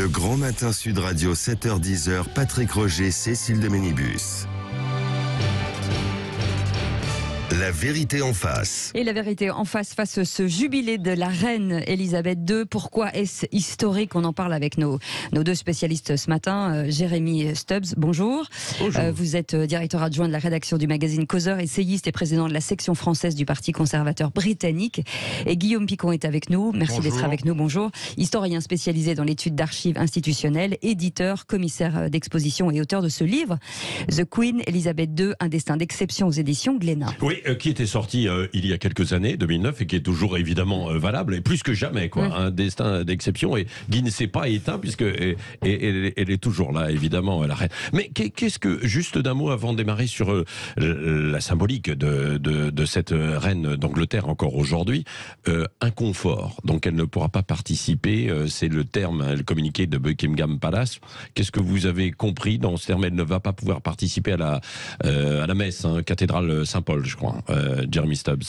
Le Grand Matin Sud Radio, 7h-10h, Patrick Roger, Cécile de Ménibus. La vérité en face. Et la vérité en face, face à ce jubilé de la reine Elisabeth II. Pourquoi est-ce historique? On en parle avec nos deux spécialistes ce matin. Jérémy Stubbs, bonjour. Bonjour. Vous êtes directeur adjoint de la rédaction du magazine Causeur, essayiste et président de la section française du Parti conservateur britannique. Et Guillaume Picon est avec nous. Merci d'être avec nous. Bonjour. Historien spécialisé dans l'étude d'archives institutionnelles, éditeur, commissaire d'exposition et auteur de ce livre, The Queen, Elisabeth II, un destin d'exception aux éditions Glénat. Oui, qui était sorti il y a quelques années, 2009, et qui est toujours évidemment valable, et plus que jamais, quoi. Un destin d'exception, et qui ne s'est pas éteint, puisque elle est toujours là, évidemment, la reine. Mais qu'est-ce que, juste d'un mot avant de démarrer sur la symbolique de cette reine d'Angleterre encore aujourd'hui, inconfort, donc elle ne pourra pas participer, c'est le terme, le communiqué de Buckingham Palace. Qu'est-ce que vous avez compris dans ce terme? Elle ne va pas pouvoir participer à la messe, cathédrale Saint-Paul, je crois. Jérémy Stubbs.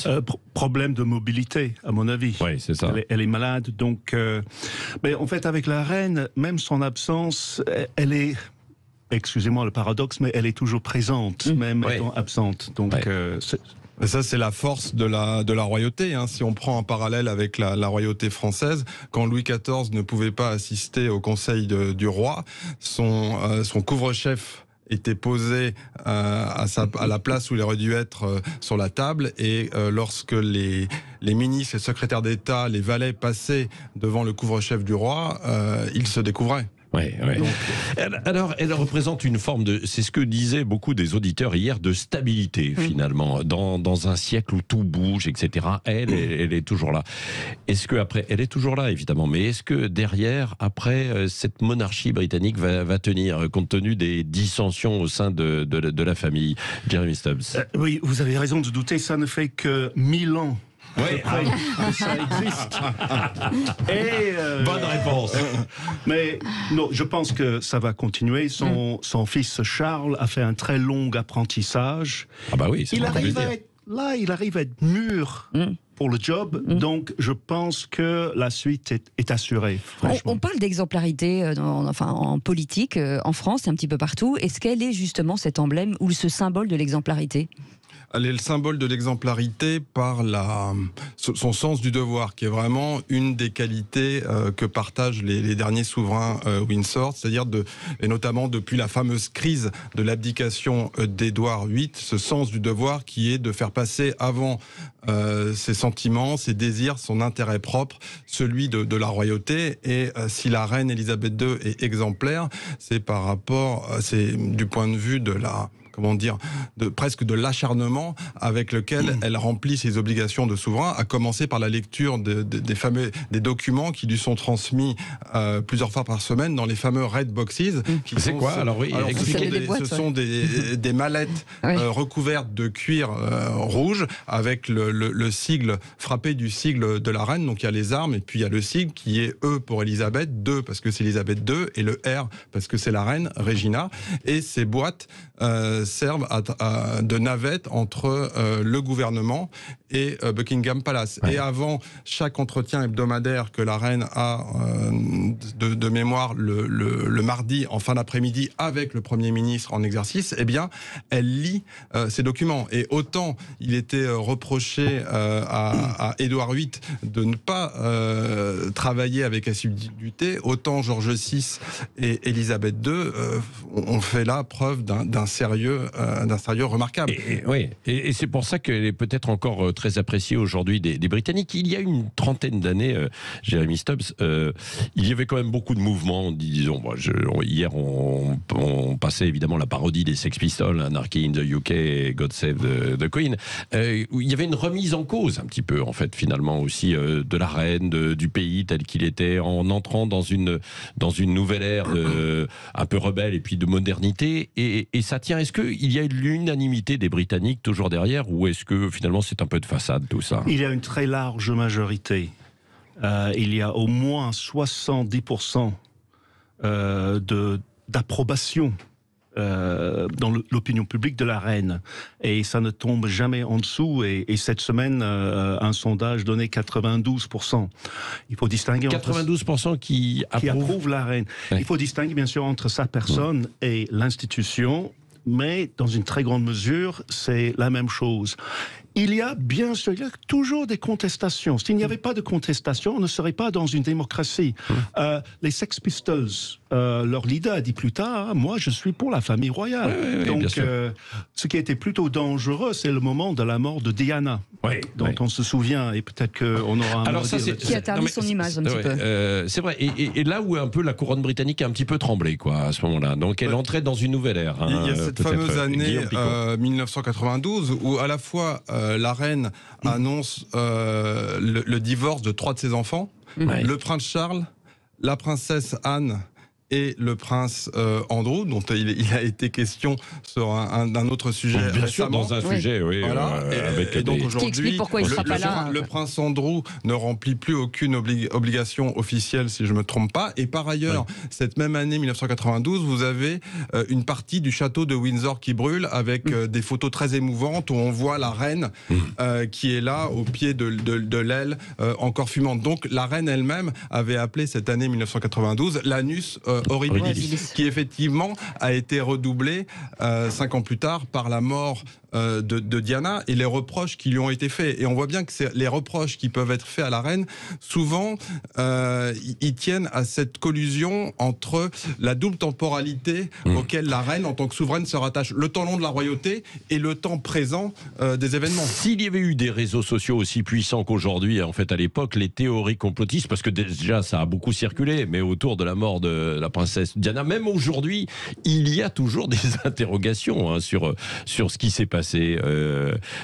Problème de mobilité, à mon avis. Oui, c'est ça. Elle est malade, donc... Mais en fait, avec la reine, même son absence, elle est... Excusez-moi le paradoxe, mais elle est toujours présente, même étant absente. Donc, ça, c'est la force de la royauté. Hein. Si on prend un parallèle avec la royauté française, quand Louis XIV ne pouvait pas assister au conseil du roi, son couvre-chef était posé à la place où il aurait dû être sur la table, et lorsque les ministres et secrétaires d'État, les valets passaient devant le couvre-chef du roi, ils se découvraient. Oui. Alors, elle représente une forme de, c'est ce que disaient beaucoup des auditeurs hier, de stabilité finalement, dans un siècle où tout bouge, etc. Elle est toujours là. Est-ce que après, elle est toujours là évidemment, mais est-ce que derrière, après, cette monarchie britannique va tenir, compte tenu des dissensions au sein de la famille? Jérémy Stubbs. Oui, vous avez raison de douter, ça ne fait que 1000 ans. Oui, ça existe. Bonne réponse. Mais non, je pense que ça va continuer. Son fils Charles a fait un très long apprentissage. Ah bah oui, c'est il arrive à être mûr pour le job, donc je pense que la suite est assurée. On parle d'exemplarité en politique, en France, un petit peu partout. Est-ce qu'elle est justement cet emblème ou ce symbole de l'exemplarité? Elle est le symbole de l'exemplarité par son sens du devoir, qui est vraiment une des qualités que partagent les derniers souverains Windsor, c'est-à-dire et notamment depuis la fameuse crise de l'abdication d'Édouard VIII, ce sens du devoir qui est de faire passer avant ses sentiments, ses désirs, son intérêt propre, celui de la royauté. Et si la reine Elisabeth II est exemplaire, c'est c'est du point de vue de presque de l'acharnement avec lequel elle remplit ses obligations de souverain, à commencer par la lecture des documents qui lui sont transmis plusieurs fois par semaine dans les fameux red boxes. C'est quoi alors? Oui, ce sont des mallettes recouvertes de cuir rouge avec le sigle frappé du sigle de la reine. Donc il y a les armes et puis il y a le sigle qui est E pour Elisabeth, II parce que c'est Elisabeth II, et le R parce que c'est la reine Regina. Et ces boîtes servent de navette entre le gouvernement et Buckingham Palace. Et avant chaque entretien hebdomadaire que la reine a de mémoire le mardi en fin d'après-midi avec le Premier ministre en exercice, eh bien, elle lit ces documents. Et autant il était reproché à Édouard VIII de ne pas travailler avec assiduité, autant George VI et Elisabeth II ont fait là preuve d'un sérieux remarquable. Et c'est pour ça qu'elle est peut-être encore très appréciée aujourd'hui des Britanniques. Il y a une trentaine d'années, Jérémy Stubbs, il y avait quand même beaucoup de mouvements. Disons, hier on passait évidemment la parodie des Sex Pistols, Anarchy in the UK, God Save the Queen. Il y avait une remise en cause un petit peu, en fait, finalement aussi de la reine, du pays tel qu'il était, en entrant dans une nouvelle ère un peu rebelle et puis de modernité. Et ça tient. Est-ce qu'il y a l'unanimité des Britanniques toujours derrière, ou est-ce que finalement c'est un peu de façade tout ça? Il y a une très large majorité. Il y a au moins 70% d'approbation dans l'opinion publique de la reine. Et ça ne tombe jamais en dessous. Et cette semaine, un sondage donnait 92%. Il faut distinguer 92% qui approuvent la reine. Ouais. Il faut distinguer bien sûr entre sa personne et l'institution, mais dans une très grande mesure, c'est la même chose. Il y a bien sûr, il y a toujours des contestations. S'il n'y avait pas de contestation, on ne serait pas dans une démocratie. Les Sex Pistols, leur leader a dit plus tard, moi je suis pour la famille royale. Oui, donc ce qui était plutôt dangereux, c'est le moment de la mort de Diana, dont on se souvient, et peut-être qu'on aura un Alors ça, qui a terni son image un petit peu. C'est vrai, et là où un peu la couronne britannique a un petit peu tremblé, quoi, à ce moment-là. Donc elle entrait dans une nouvelle ère. Il y a cette fameuse année 1992 où à la fois la reine annonce le divorce de 3 de ses enfants, le prince Charles, la princesse Anne et le prince Andrew, dont il a été question sur un autre sujet bien récemment. sûr, dans un sujet, Voilà. avec et donc aujourd'hui, qui explique pourquoi il sera pas là. Le prince Andrew ne remplit plus aucune obligation officielle, si je me trompe pas. Et par ailleurs, cette même année 1992, vous avez une partie du château de Windsor qui brûle, avec des photos très émouvantes où on voit la reine qui est là au pied de l'aile encore fumante. Donc la reine elle-même avait appelé cette année 1992 l'Anus Horribilis, qui effectivement a été redoublé 5 ans plus tard par la mort de Diana et les reproches qui lui ont été faits. Et on voit bien que les reproches qui peuvent être faits à la reine, souvent, ils tiennent à cette collusion entre la double temporalité auquel la reine, en tant que souveraine, se rattache, le temps long de la royauté et le temps présent des événements. S'il y avait eu des réseaux sociaux aussi puissants qu'aujourd'hui, en fait, à l'époque, les théories complotistes, parce que déjà, ça a beaucoup circulé, mais autour de la mort de la princesse Diana, même aujourd'hui, il y a toujours des interrogations sur ce qui s'est passé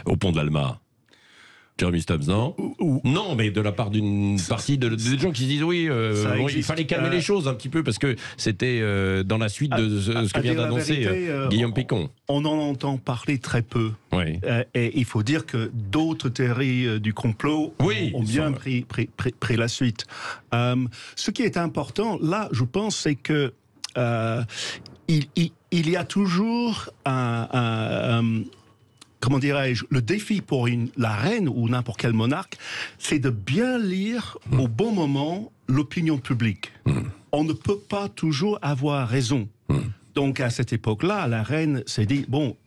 au pont de l'Alma. Jérémy Stubbs, non ? Non, mais de la part d'une partie des gens qui se disent oui, il fallait calmer les choses un petit peu parce que c'était dans la suite de ce que vient d'annoncer Guillaume Picon. On en entend parler très peu. Oui. Et il faut dire que d'autres théories du complot ont bien pris la suite. Ce qui est important, là, je pense, c'est que il y a toujours comment dirais-je, le défi pour la reine ou n'importe quel monarque, c'est de bien lire au bon moment l'opinion publique. On ne peut pas toujours avoir raison. Donc à cette époque-là, la reine s'est dit, bon,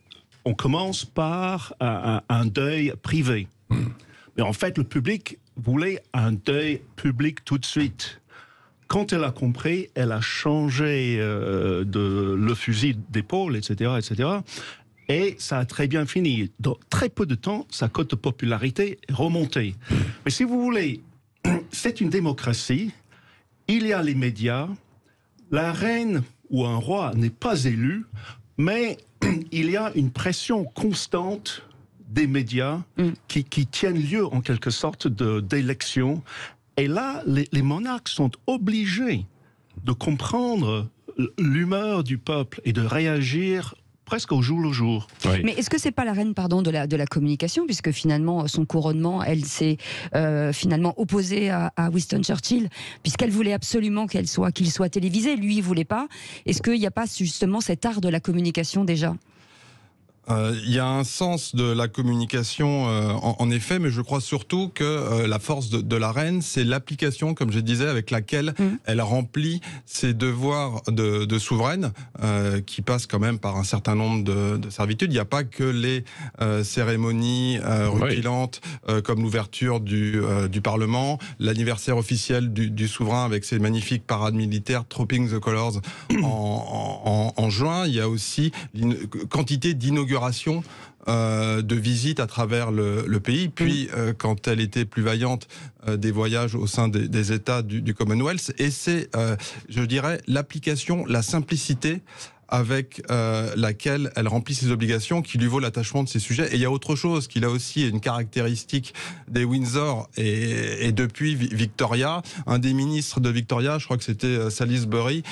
on commence par un deuil privé. Mais en fait, le public voulait un deuil public tout de suite. Quand elle a compris, elle a changé le fusil d'épaule, etc., etc., et ça a très bien fini. Dans très peu de temps, sa cote de popularité est remontée. Mais si vous voulez, c'est une démocratie, il y a les médias, la reine ou un roi n'est pas élu, mais il y a une pression constante des médias qui tiennent lieu en quelque sorte d'élections. Et là, les monarques sont obligés de comprendre l'humeur du peuple et de réagir presque au jour le jour. Oui. Mais est-ce que c'est pas la reine, de la communication, puisque finalement son couronnement, elle s'est finalement opposée à Winston Churchill, puisqu'elle voulait absolument qu'il soit télévisé, lui il voulait pas. Est-ce qu'il n'y a pas justement cet art de la communication déjà ? Il y a un sens de la communication en effet, mais je crois surtout que la force de la reine, c'est l'application, comme je disais, avec laquelle elle remplit ses devoirs de souveraine, qui passent quand même par un certain nombre de servitudes. Il n'y a pas que les cérémonies rutilantes, comme l'ouverture du Parlement, l'anniversaire officiel du souverain avec ses magnifiques parades militaires, Trooping the Colours en juin. Il y a aussi une quantité d'inaugurations de visites à travers le pays, puis quand elle était plus vaillante, des voyages au sein des États du Commonwealth, et c'est, je dirais, l'application, la simplicité avec laquelle elle remplit ses obligations qui lui vaut l'attachement de ses sujets. Et il y a autre chose qui là aussi est une caractéristique des Windsor et depuis Victoria, un des ministres de Victoria, je crois que c'était Salisbury,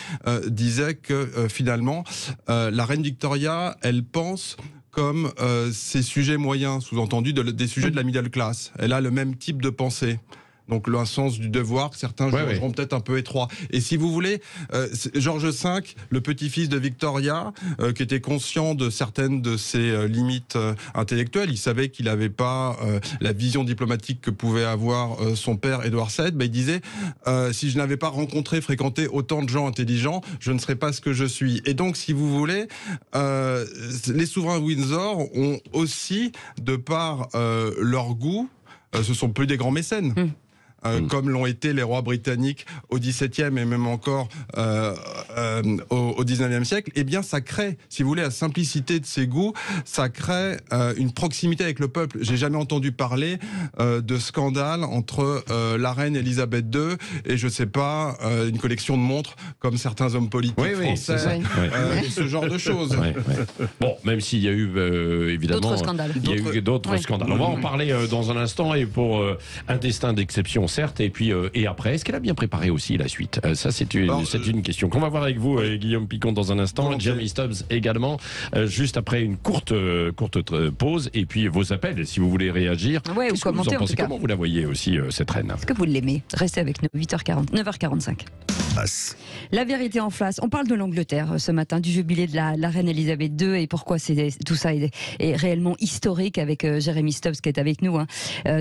disait que finalement la reine Victoria, elle pense comme ces sujets moyens, sous-entendu des sujets de la middle class. Elle a le même type de pensée. Donc un sens du devoir que certains jugeront peut-être un peu étroit. Et si vous voulez, George V, le petit-fils de Victoria, qui était conscient de certaines de ses limites intellectuelles, il savait qu'il n'avait pas la vision diplomatique que pouvait avoir son père Édouard VII, il disait si je n'avais pas fréquenté autant de gens intelligents, je ne serais pas ce que je suis. Et donc, si vous voulez, les souverains Windsor ont aussi, de par leur goût, ce sont plus des grands mécènes. Comme l'ont été les rois britanniques au XVIIe et même encore au XIXe siècle, eh bien ça crée, si vous voulez, la simplicité de ces goûts, ça crée une proximité avec le peuple. J'ai jamais entendu parler de scandale entre la reine Elisabeth II et je sais pas, une collection de montres comme certains hommes politiques français, et ce genre de choses. Bon, même s'il y a eu évidemment d'autres scandales. Il y a eu d'autres scandales. On va en parler dans un instant et pour un destin d'exception. Certes, et puis et après, est-ce qu'elle a bien préparé aussi la suite? Ça, c'est une question qu'on va voir avec vous, Guillaume Picon, dans un instant. Jeremy Stubbs également, juste après une courte pause, et puis vos appels, si vous voulez réagir. Ouais, ou commenter, en tout cas. Comment vous la voyez aussi, cette reine? Est-ce que vous l'aimez? Restez avec nous, 9h45. La vérité en face. On parle de l'Angleterre ce matin, du jubilé de la reine Elisabeth II et pourquoi tout ça est réellement historique, avec Jeremy Stubbs qui est avec nous,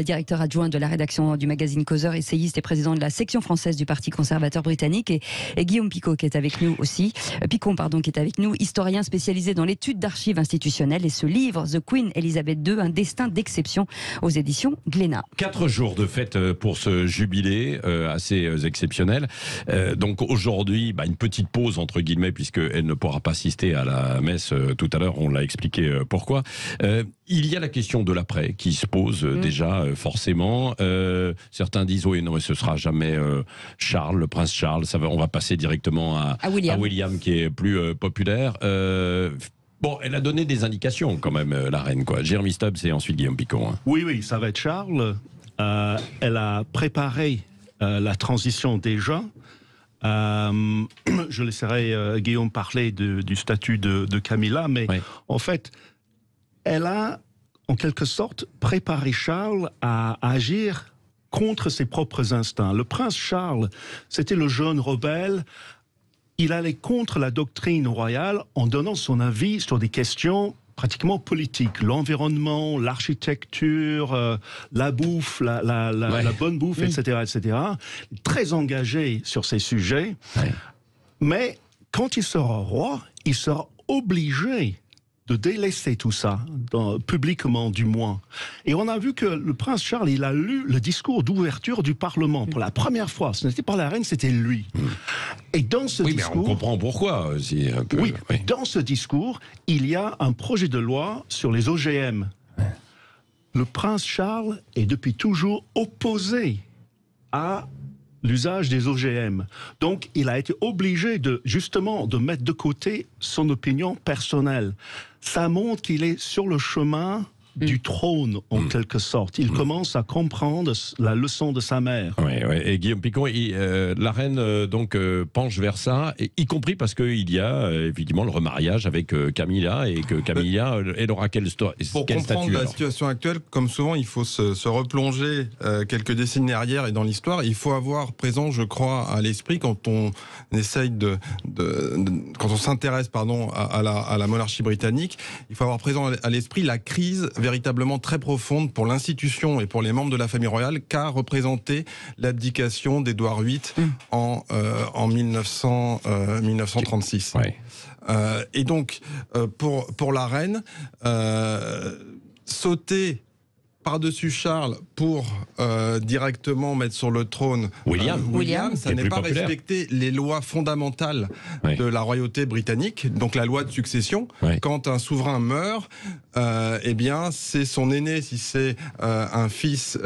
directeur adjoint de la rédaction du magazine Causeur, essayiste et président de la section française du Parti conservateur britannique, et Guillaume Picon qui est avec nous aussi, qui est avec nous, historien spécialisé dans l'étude d'archives institutionnelles, et ce livre The Queen Elizabeth II, un destin d'exception, aux éditions Glénat. 4 jours de fête pour ce jubilé assez exceptionnel. Donc aujourd'hui, une petite pause entre guillemets, puisqu'elle ne pourra pas assister à la messe tout à l'heure, on l'a expliqué pourquoi. Il y a la question de l'après qui se pose déjà forcément. Certains disent oui, non, mais ce sera jamais Charles, le prince Charles, on va passer directement à William qui est plus populaire. Bon, elle a donné des indications quand même, la reine, quoi. Jeremy Stubbs et ensuite Guillaume Picon. Oui, ça va être Charles. Elle a préparé la transition déjà. Je laisserai Guillaume parler du statut de Camilla, mais en fait, elle a en quelque sorte préparé Charles à agir contre ses propres instincts. Le prince Charles, c'était le jeune rebelle. Il allait contre la doctrine royale en donnant son avis sur des questions pratiquement politiques, l'environnement, l'architecture, la bouffe, la bonne bouffe, etc. Très engagé sur ces sujets. Mais quand il sera roi, il sera obligé de délaisser tout ça, publiquement du moins. Et on a vu que le prince Charles, il a lu le discours d'ouverture du Parlement pour la première fois. Ce n'était pas la reine, c'était lui. Et dans ce discours... mais on comprend pourquoi aussi. Un peu, dans ce discours, il y a un projet de loi sur les OGM. Le prince Charles est depuis toujours opposé à l'usage des OGM. Donc, il a été obligé de mettre de côté son opinion personnelle. Ça montre qu'il est sur le chemin du trône, en quelque sorte. Il commence à comprendre la leçon de sa mère. Et Guillaume Picon, la reine penche vers ça, y compris parce qu'il y a effectivement le remariage avec Camilla, et que Camilla, elle aura quel statut? Pour comprendre la situation actuelle, comme souvent, il faut se replonger quelques décennies arrière et dans l'histoire. Il faut avoir présent, je crois, à l'esprit, quand on essaye quand on s'intéresse, à la monarchie britannique, il faut avoir présent à l'esprit la crise véritablement très profonde pour l'institution et pour les membres de la famille royale qu'a représenté l'abdication d'Édouard VIII en 1936. Et donc, pour la reine, sauter par-dessus Charles pour directement mettre sur le trône William, ça n'est pas respecter les lois fondamentales de la royauté britannique, donc la loi de succession. Quand un souverain meurt, eh bien c'est son aîné, si c'est un fils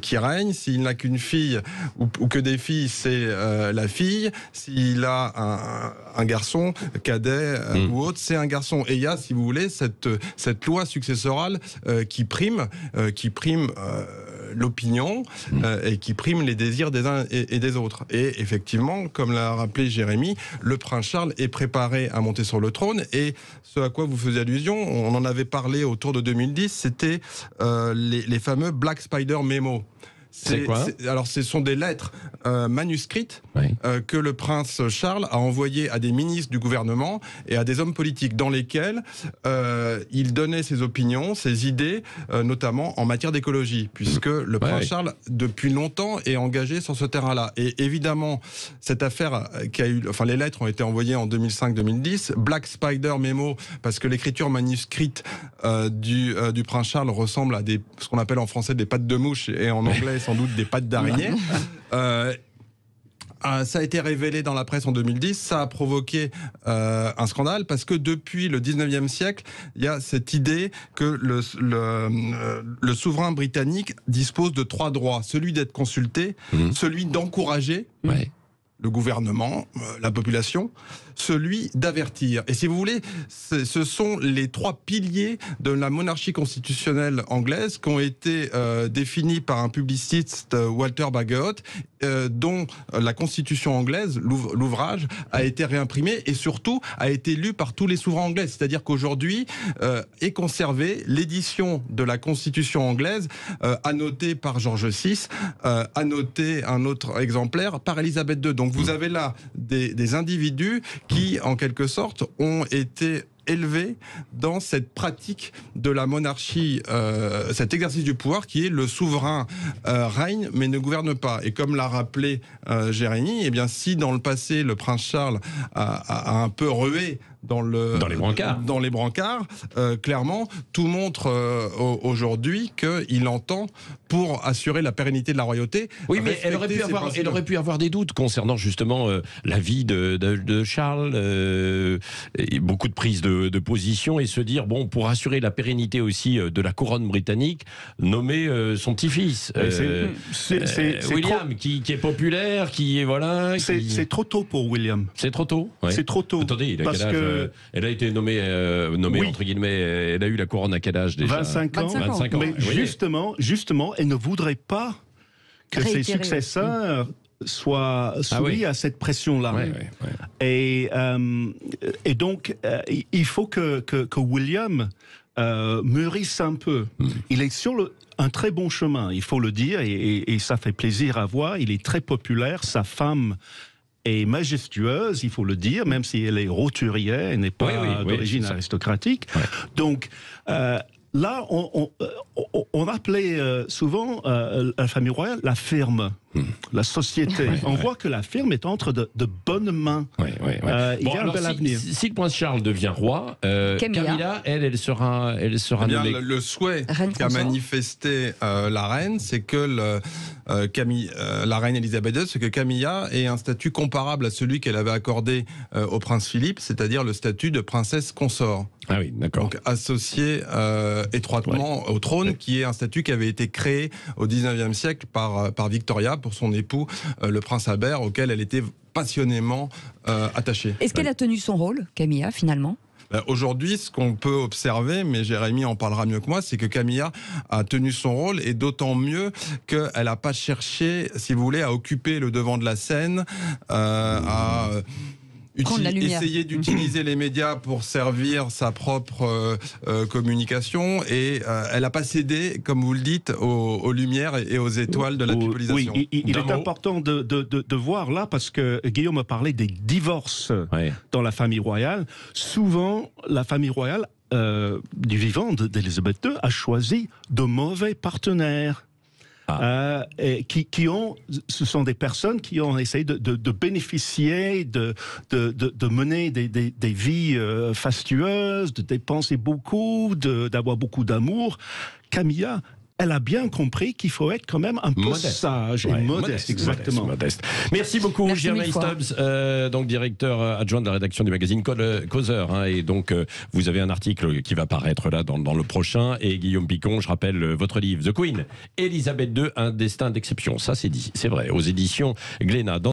qui règne. S'il n'a qu'une fille ou que des filles, c'est la fille. S'il a un garçon cadet ou autre, c'est un garçon. Et il y a, si vous voulez, cette loi successorale qui prime l'opinion et qui prime les désirs des uns et des autres. Et effectivement, comme l'a rappelé Jérémy, le prince Charles est préparé à monter sur le trône, et ce à quoi vous faisiez allusion, on en avait parlé autour de 2010, c'était les fameux Black Spider Memo. C'est quoi? Alors, ce sont des lettres manuscrites que le prince Charles a envoyées à des ministres du gouvernement et à des hommes politiques, dans lesquels il donnait ses opinions, ses idées, notamment en matière d'écologie, puisque le prince Charles, depuis longtemps, est engagé sur ce terrain-là. Et évidemment, cette affaire les lettres ont été envoyées en 2005-2010, Black Spider Memo, parce que l'écriture manuscrite du prince Charles ressemble à ce qu'on appelle en français des pattes de mouche, et en anglais sans doute des pattes d'araignée. Ça a été révélé dans la presse en 2010, ça a provoqué un scandale, parce que depuis le 19e siècle, il y a cette idée que le souverain britannique dispose de 3 droits. Celui d'être consulté, celui d'encourager le gouvernement, la population, celui d'avertir. Et si vous voulez, ce sont les 3 piliers de la monarchie constitutionnelle anglaise qui ont été définis par un publiciste, Walter Bagehot, dont la constitution anglaise, l'ouvrage, a été réimprimé et surtout a été lu par tous les souverains anglais. C'est-à-dire qu'aujourd'hui est conservée l'édition de la constitution anglaise, annotée par George VI, annotée un autre exemplaire par Elisabeth II. Donc vous avez là des individus qui, en quelque sorte, ont été élevés dans cette pratique de la monarchie, cet exercice du pouvoir qui est le souverain règne mais ne gouverne pas. Et comme l'a rappelé Jérémy, eh bien, si dans le passé le prince Charles a un peu rué dans les brancards, clairement, tout montre aujourd'hui qu'il entend pour assurer la pérennité de la royauté. Oui, mais elle aurait pu avoir des doutes concernant justement la vie de Charles, et beaucoup de prises de position, et se dire, bon, pour assurer la pérennité aussi de la couronne britannique, nommer son petit-fils, William, qui est populaire, qui est voilà. C'est trop tôt pour William. C'est trop tôt. C'est trop tôt. Attendez, il a quel âge? Elle a été nommée entre guillemets, elle a eu la couronne à quel âge déjà? 25 ans. 25 ans. Mais justement, elle ne voudrait pas que ses successeurs soient soumis à cette pression-là. Et donc, il faut que William mûrisse un peu. Il est sur un très bon chemin, il faut le dire, et ça fait plaisir à voir. Il est très populaire, sa femme est majestueuse, il faut le dire, même si elle est roturière, elle n'est pas d'origine aristocratique. Donc, là, on appelait souvent la famille royale la firme, la société. On voit que la firme est entre de bonnes mains. Il y a un bel avenir. Si le prince Charles devient roi, Camilla, elle sera nommée. Le souhait qu'a manifesté la reine, c'est que la reine Elisabeth II, c'est que Camilla ait un statut comparable à celui qu'elle avait accordé au prince Philippe, c'est-à-dire le statut de princesse consort. Ah oui, d'accord. Donc associée étroitement au trône, qui est un statut qui avait été créé au 19e siècle par Victoria pour son époux, le prince Albert, auquel elle était passionnément attachée. Est-ce qu'elle a tenu son rôle, Camilla, finalement ? Aujourd'hui, ce qu'on peut observer, mais Jérémy en parlera mieux que moi, c'est que Camilla a tenu son rôle, et d'autant mieux qu'elle n'a pas cherché, si vous voulez, à occuper le devant de la scène, à essayer d'utiliser les médias pour servir sa propre communication, et elle n'a pas cédé, comme vous le dites, aux lumières et aux étoiles de la pipolisation. Oui, il est important de voir là, parce que Guillaume a parlé des divorces dans la famille royale. Souvent, la famille royale du vivant d'Elisabeth II a choisi de mauvais partenaires. Ce sont des personnes qui ont essayé de bénéficier, de mener des vies fastueuses, de dépenser beaucoup, d'avoir beaucoup d'amour. Camilla, elle a bien compris qu'il faut être quand même un peu sage et modeste. Exactement. Modeste. Merci beaucoup, Jérémy Stubbs, donc directeur adjoint de la rédaction du magazine Causeur. Et donc, vous avez un article qui va paraître là dans le prochain. Et Guillaume Picon, je rappelle votre livre The Queen, Elisabeth II, un destin d'exception. Ça, c'est dit, c'est vrai, aux éditions Glénat.